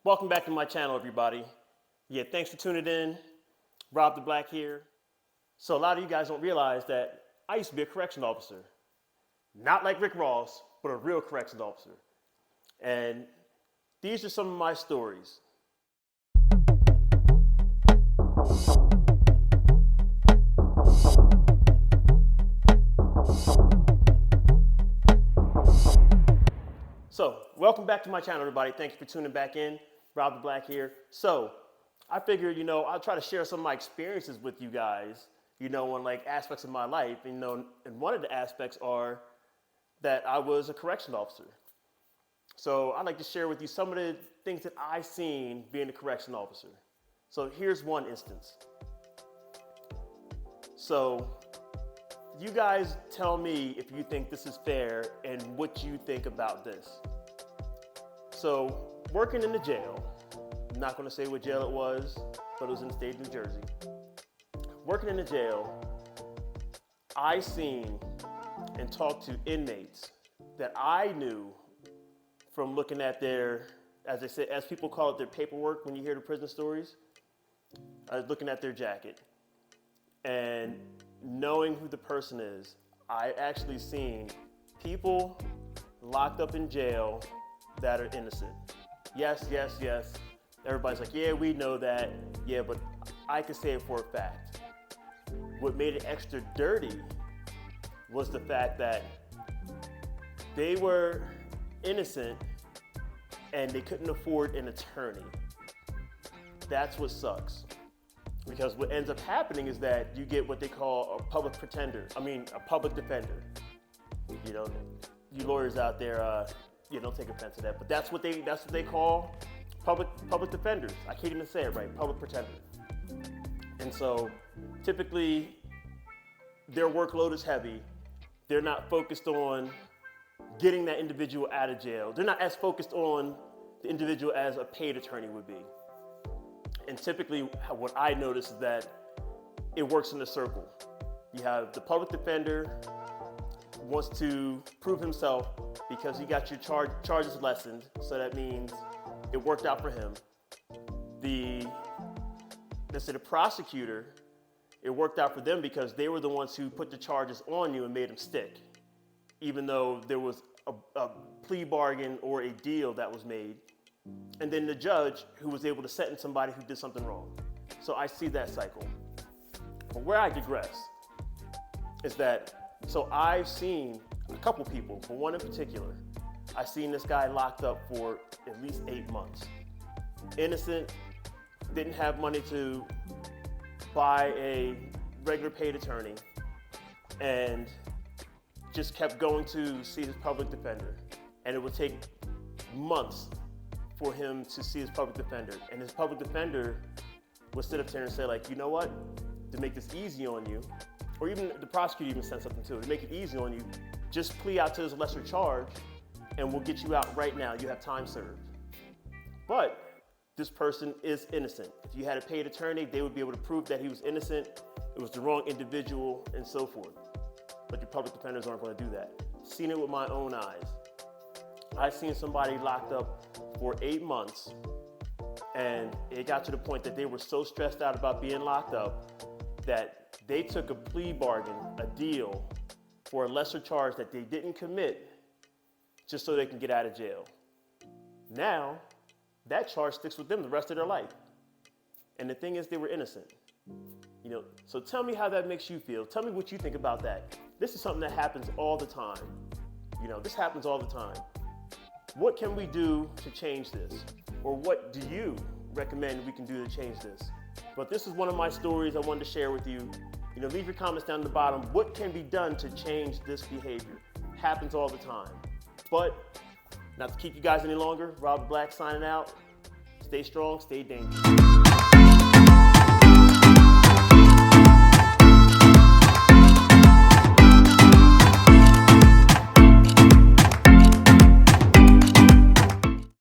Welcome back to my channel, everybody. Yeah, thanks for tuning in. Rob the Black here. So a lot of you guys don't realize that I used to be a correctional officer. Not like Rick Ross, but a real corrections officer. And these are some of my stories. So, welcome back to my channel, everybody. Thank you for tuning back in. Rob the Black here. So, I figured, I'll try to share some of my experiences with you guys, on like aspects of my life. And one of the aspects are that I was a correctional officer. So, I'd like to share with you some of the things that I've seen being a correctional officer. So, here's one instance. So, you guys tell me if you think this is fair and what you think about this. So, working in the jail, I'm not going to say what jail it was, but it was in the state of New Jersey. Working in the jail, I seen and talked to inmates that I knew from looking at their, as people call it, their paperwork when you hear the prison stories. I was looking at their jacket and knowing who the person is, I actually seen people locked up in jail that are innocent. Yes. Everybody's like, yeah, we know that. Yeah, but I can say it for a fact. What made it extra dirty was the fact that they were innocent and they couldn't afford an attorney. That's what sucks. Because what ends up happening is that you get what they call a public defender. You lawyers out there, don't take offense to that, but that's what they call public defenders. I can't even say it right, public pretender. And so typically their workload is heavy. They're not focused on getting that individual out of jail. They're not as focused on the individual as a paid attorney would be. And typically what I notice is that it works in a circle. You have the public defender wants to prove himself because he got your charges lessened, so that means it worked out for him. The prosecutor, it worked out for them because they were the ones who put the charges on you and made them stick, even though there was a plea bargain or a deal that was made. And then the judge who was able to sentence somebody who did something wrong. So I see that cycle. But where I digress is that, so I've seen a couple people, but one in particular, I've seen this guy locked up for at least 8 months. Innocent, didn't have money to buy a regular paid attorney, and just kept going to see his public defender. And it would take months for him to see his public defender. And his public defender would sit up there and say, like, you know what, to make this easy on you, or even the prosecutor even said something too, to make it easy on you, just plea out to this lesser charge and we'll get you out right now. You have time served. But this person is innocent. If you had a paid attorney, they would be able to prove that he was innocent, it was the wrong individual, and so forth. But your public defenders aren't going to do that. Seen it with my own eyes. I've seen somebody locked up for 8 months, and it got to the point that they were so stressed out about being locked up that they took a plea bargain, a deal, for a lesser charge that they didn't commit just so they can get out of jail. Now, that charge sticks with them the rest of their life. And the thing is, they were innocent. So tell me how that makes you feel. Tell me what you think about that. This is something that happens all the time. This happens all the time. What can we do to change this? Or what do you recommend we can do to change this? But this is one of my stories I wanted to share with you. Leave your comments down at the bottom. What can be done to change this behavior? Happens all the time. But not to keep you guys any longer, Rob Black signing out. Stay strong, stay dangerous.